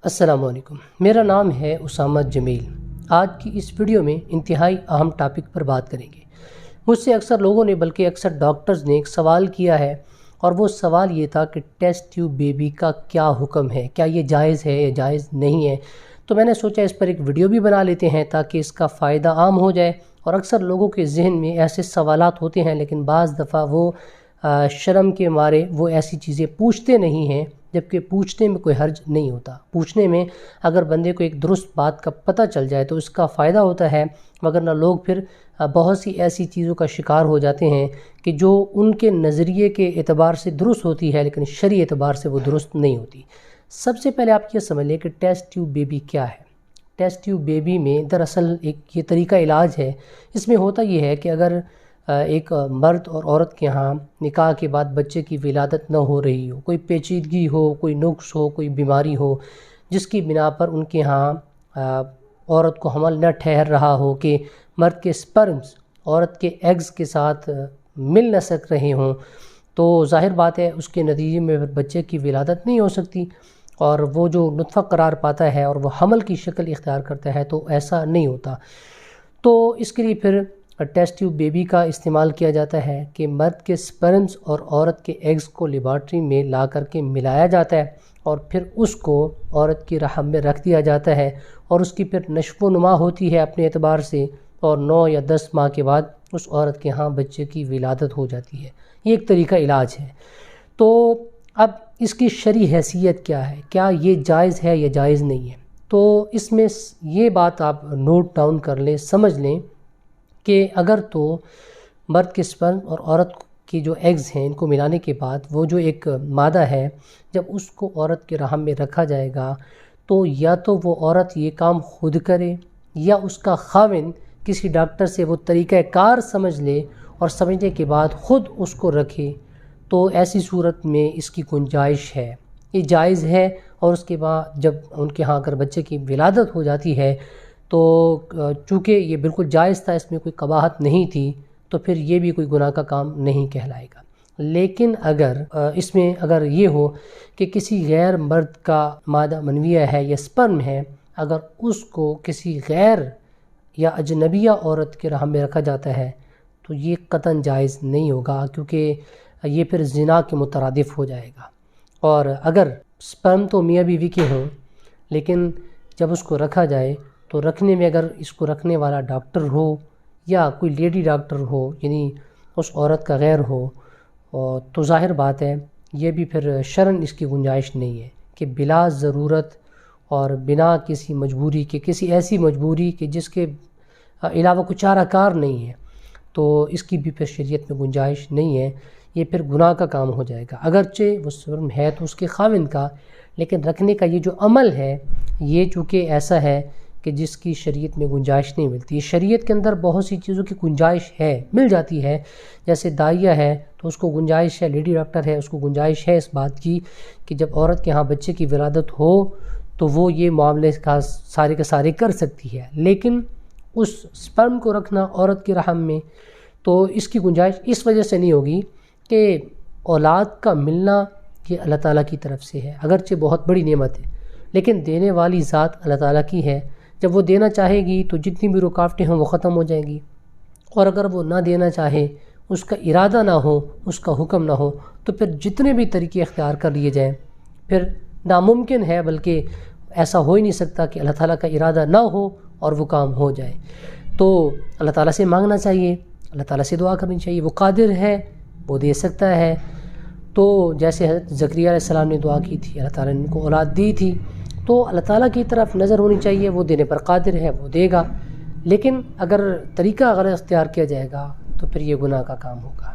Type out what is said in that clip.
السلام علیکم، میرا نام ہے اسامہ جمیل۔ آج کی اس ویڈیو میں انتہائی اہم ٹاپک پر بات کریں گے۔ مجھ سے اکثر لوگوں نے بلکہ اکثر ڈاکٹرز نے ایک سوال کیا ہے، اور وہ سوال یہ تھا کہ ٹیسٹ ٹیوب بیبی کا کیا حکم ہے، کیا یہ جائز ہے یا جائز نہیں ہے۔ تو میں نے سوچا اس پر ایک ویڈیو بھی بنا لیتے ہیں تاکہ اس کا فائدہ عام ہو جائے۔ اور اکثر لوگوں کے ذہن میں ایسے سوالات ہوتے ہیں، لیکن بعض دفعہ وہ شرم کے مارے وہ ایسی چیزیں پوچھتے نہیں ہیں، جبکہ پوچھنے میں کوئی حرج نہیں ہوتا۔ پوچھنے میں اگر بندے کو ایک درست بات کا پتہ چل جائے تو اس کا فائدہ ہوتا ہے، مگر نہ لوگ پھر بہت سی ایسی چیزوں کا شکار ہو جاتے ہیں کہ جو ان کے نظریے کے اعتبار سے درست ہوتی ہے لیکن شرعی اعتبار سے وہ درست نہیں ہوتی۔ سب سے پہلے آپ یہ سمجھ لیں کہ ٹیسٹ ٹیوب بیبی کیا ہے۔ ٹیسٹ ٹیوب بیبی میں دراصل ایک یہ طریقہ علاج ہے۔ اس میں ہوتا یہ ہے کہ اگر ایک مرد اور عورت کے ہاں نکاح کے بعد بچے کی ولادت نہ ہو رہی ہو، کوئی پیچیدگی ہو، کوئی نقص ہو، کوئی بیماری ہو، جس کی بنا پر ان کے ہاں عورت کو حمل نہ ٹھہر رہا ہو کہ مرد کے سپرمز عورت کے ایگز کے ساتھ مل نہ سک رہے ہوں، تو ظاہر بات ہے اس کے نتیجے میں بچے کی ولادت نہیں ہو سکتی، اور وہ جو نطفہ قرار پاتا ہے اور وہ حمل کی شکل اختیار کرتا ہے تو ایسا نہیں ہوتا۔ تو اس کے لیے پھر ٹیسٹ ٹیوب بیبی کا استعمال کیا جاتا ہے کہ مرد کے سپرمز اور عورت کے ایگز کو لیبارٹری میں لا کر کے ملایا جاتا ہے، اور پھر اس کو عورت کی رحم میں رکھ دیا جاتا ہے، اور اس کی پھر نشو و نما ہوتی ہے اپنے اعتبار سے، اور 9 یا 10 ماہ کے بعد اس عورت کے ہاں بچے کی ولادت ہو جاتی ہے۔ یہ ایک طریقہ علاج ہے۔ تو اب اس کی شرعی حیثیت کیا ہے، کیا یہ جائز ہے یا جائز نہیں ہے؟ تو اس میں یہ بات آپ نوٹ ڈاؤن کر لیں، سمجھ لیں کہ اگر تو مرد کے سپرم اور عورت کی جو ایگز ہیں ان کو ملانے کے بعد وہ جو ایک مادہ ہے، جب اس کو عورت کے رحم میں رکھا جائے گا تو یا تو وہ عورت یہ کام خود کرے یا اس کا خاوند کسی ڈاکٹر سے وہ طریقہ کار سمجھ لے اور سمجھنے کے بعد خود اس کو رکھے، تو ایسی صورت میں اس کی گنجائش ہے، یہ جائز ہے۔ اور اس کے بعد جب ان کے ہاں اگر بچے کی ولادت ہو جاتی ہے تو چونکہ یہ بالکل جائز تھا، اس میں کوئی قباحت نہیں تھی، تو پھر یہ بھی کوئی گناہ کا کام نہیں کہلائے گا۔ لیکن اگر اس میں اگر یہ ہو کہ کسی غیر مرد کا مادہ منویہ ہے یا سپرم ہے، اگر اس کو کسی غیر یا اجنبیہ عورت کے رحم میں رکھا جاتا ہے تو یہ قطعاً جائز نہیں ہوگا، کیونکہ یہ پھر زنا کے مترادف ہو جائے گا۔ اور اگر سپرم تو میاں بیوی کے ہوں، لیکن جب اس کو رکھا جائے تو رکھنے میں اگر اس کو رکھنے والا ڈاکٹر ہو یا کوئی لیڈی ڈاکٹر ہو، یعنی اس عورت کا غیر ہو، تو ظاہر بات ہے یہ بھی پھر شرعاً اس کی گنجائش نہیں ہے کہ بلا ضرورت اور بنا کسی مجبوری کے، کسی ایسی مجبوری کہ جس کے علاوہ کوئی چارہ کار نہیں ہے، تو اس کی بھی پھر شریعت میں گنجائش نہیں ہے۔ یہ پھر گناہ کا کام ہو جائے گا، اگرچہ وہ سپرم ہے تو اس کے خاوند کا، لیکن رکھنے کا یہ جو عمل ہے یہ چونکہ ایسا ہے کہ جس کی شریعت میں گنجائش نہیں ملتی۔ شریعت کے اندر بہت سی چیزوں کی گنجائش ہے، مل جاتی ہے، جیسے دائیہ ہے تو اس کو گنجائش ہے، لیڈی ڈاکٹر ہے اس کو گنجائش ہے اس بات کی کہ جب عورت کے ہاں بچے کی ولادت ہو تو وہ یہ معاملے کا سارے کے سارے کر سکتی ہے، لیکن اس سپرم کو رکھنا عورت کے رحم میں تو اس کی گنجائش اس وجہ سے نہیں ہوگی کہ اولاد کا ملنا یہ اللہ تعالیٰ کی طرف سے ہے، اگرچہ بہت بڑی نعمت ہے، لیکن دینے والی ذات اللہ تعالیٰ کی ہے۔ جب وہ دینا چاہے گی تو جتنی بھی رکاوٹیں ہوں وہ ختم ہو جائیں گی، اور اگر وہ نہ دینا چاہے، اس کا ارادہ نہ ہو، اس کا حکم نہ ہو، تو پھر جتنے بھی طریقے اختیار کر لیے جائیں پھر ناممکن ہے، بلکہ ایسا ہو ہی نہیں سکتا کہ اللہ تعالیٰ کا ارادہ نہ ہو اور وہ کام ہو جائے۔ تو اللہ تعالیٰ سے مانگنا چاہیے، اللہ تعالیٰ سے دعا کرنی چاہیے، وہ قادر ہے، وہ دے سکتا ہے۔ تو جیسے حضرت زکریا علیہ السلام نے دعا کی تھی، اللہ تعالیٰ نے ان کو اولاد دی تھی، تو اللہ تعالیٰ کی طرف نظر ہونی چاہیے، وہ دینے پر قادر ہے، وہ دے گا، لیکن اگر طریقہ غلط اختیار کیا جائے گا تو پھر یہ گناہ کا کام ہوگا۔